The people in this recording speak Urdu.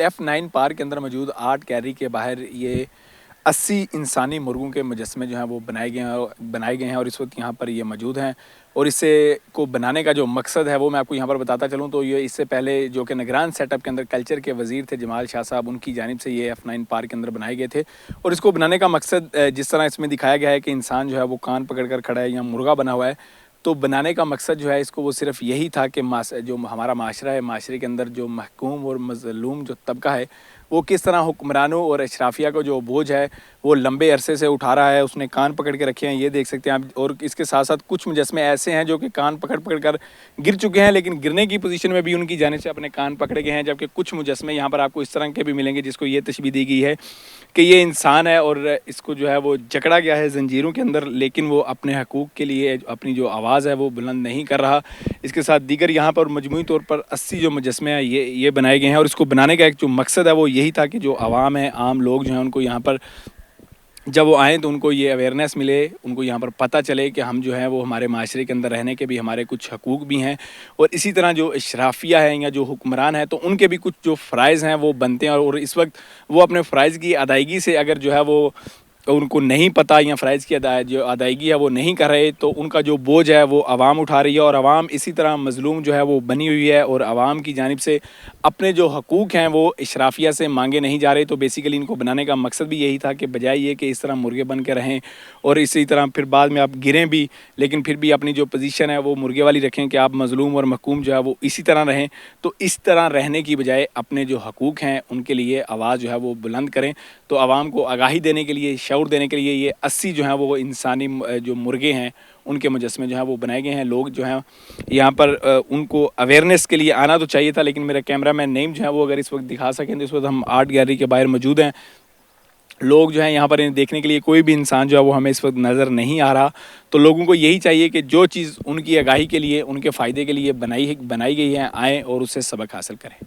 F9 پارک کے اندر موجود آرٹ گیلری کے باہر یہ 80 انسانی مرغوں کے مجسمے جو ہیں وہ بنائے گئے ہیں اور اس وقت یہاں پر یہ موجود ہیں. اور اسے کو بنانے کا جو مقصد ہے وہ میں آپ کو یہاں پر بتاتا چلوں تو یہ اس سے پہلے جو کہ نگران سیٹ اپ کے اندر کلچر کے وزیر تھے جمال شاہ صاحب، ان کی جانب سے یہ F9 پارک کے اندر بنائے گئے تھے. اور اس کو بنانے کا مقصد جس طرح اس میں دکھایا گیا ہے کہ انسان جو ہے وہ کان پکڑ کر کھڑا ہے یا مرغا بنا ہوا ہے، تو بنانے کا مقصد جو ہے اس کو وہ صرف یہی تھا کہ جو ہمارا معاشرہ ہے، معاشرے کے اندر جو محکوم اور مظلوم جو طبقہ ہے وہ کس طرح حکمرانوں اور اشرافیہ کا جو بوجھ ہے وہ لمبے عرصے سے اٹھا رہا ہے. اس نے کان پکڑ کے رکھے ہیں، یہ دیکھ سکتے ہیں آپ. اور اس کے ساتھ ساتھ کچھ مجسمے ایسے ہیں جو کہ کان پکڑ کر گر چکے ہیں، لیکن گرنے کی پوزیشن میں بھی ان کی جانب سے اپنے کان پکڑے گئے ہیں. جبکہ کچھ مجسمے یہاں پر آپ کو اس طرح کے بھی ملیں گے جس کو یہ تشبیہ دی گئی ہے کہ یہ انسان ہے اور اس کو جو ہے وہ جکڑا گیا ہے زنجیروں کے اندر، لیکن وہ اپنے حقوق کے لیے اپنی جو آواز ہے وہ بلند نہیں کر رہا. اس کے ساتھ دیگر یہاں پر مجموعی طور پر 80 جو مجسمے ہیں یہ بنائے گئے ہیں. اور اس کو بنانے کا ایک جو مقصد ہے وہ یہی تھا کہ جو عوام ہے، عام لوگ جو ہیں، ان کو یہاں پر جب وہ آئیں تو ان کو یہ اویئرنیس ملے، ان کو یہاں پر پتہ چلے کہ ہم جو ہیں وہ ہمارے معاشرے کے اندر رہنے کے بھی ہمارے کچھ حقوق بھی ہیں، اور اسی طرح جو اشرافیہ ہیں یا جو حکمران ہیں تو ان کے بھی کچھ جو فرائض ہیں وہ بنتے ہیں. اور اس وقت وہ اپنے فرائض کی ادائیگی سے اگر جو ہے وہ ان کو نہیں پتہ یا فرائض کی جو ادائیگی ہے وہ نہیں کر رہے تو ان کا جو بوجھ ہے وہ عوام اٹھا رہی ہے. اور عوام اسی طرح مظلوم جو ہے وہ بنی ہوئی ہے، اور عوام کی جانب سے اپنے جو حقوق ہیں وہ اشرافیہ سے مانگے نہیں جا رہے. تو بیسیکلی ان کو بنانے کا مقصد بھی یہی تھا کہ بجائے یہ کہ اس طرح مرغے بن کے رہیں اور اسی طرح پھر بعد میں آپ گریں بھی، لیکن پھر بھی اپنی جو پوزیشن ہے وہ مرغے والی رکھیں کہ آپ مظلوم اور محکوم جو ہے وہ اسی طرح رہیں. تو اس طرح رہنے کی بجائے اپنے جو حقوق ہیں ان کے لیے آواز جو ہے وہ بلند کریں. تو عوام کو آگاہی دینے کے لیے، شعور دینے کے لیے یہ 80 جو ہیں وہ انسانی جو مرغے ہیں ان کے مجسمے جو ہیں وہ بنائے گئے ہیں. لوگ جو ہیں یہاں پر ان کو اویئرنیس کے لیے آنا تو چاہیے تھا، لیکن میرا کیمرہ مین نیم جو ہے وہ اگر اس وقت دکھا سکیں تو اس وقت ہم آرٹ گیلری کے باہر موجود ہیں. لوگ جو ہیں یہاں پر انہیں دیکھنے کے لیے کوئی بھی انسان جو ہے وہ ہمیں اس وقت نظر نہیں آ رہا. تو لوگوں کو یہی چاہیے کہ جو چیز ان کی آگاہی کے لیے، ان کے فائدے کے لیے بنائی گئی ہیں، آئیں اور اس سے سبق حاصل کریں.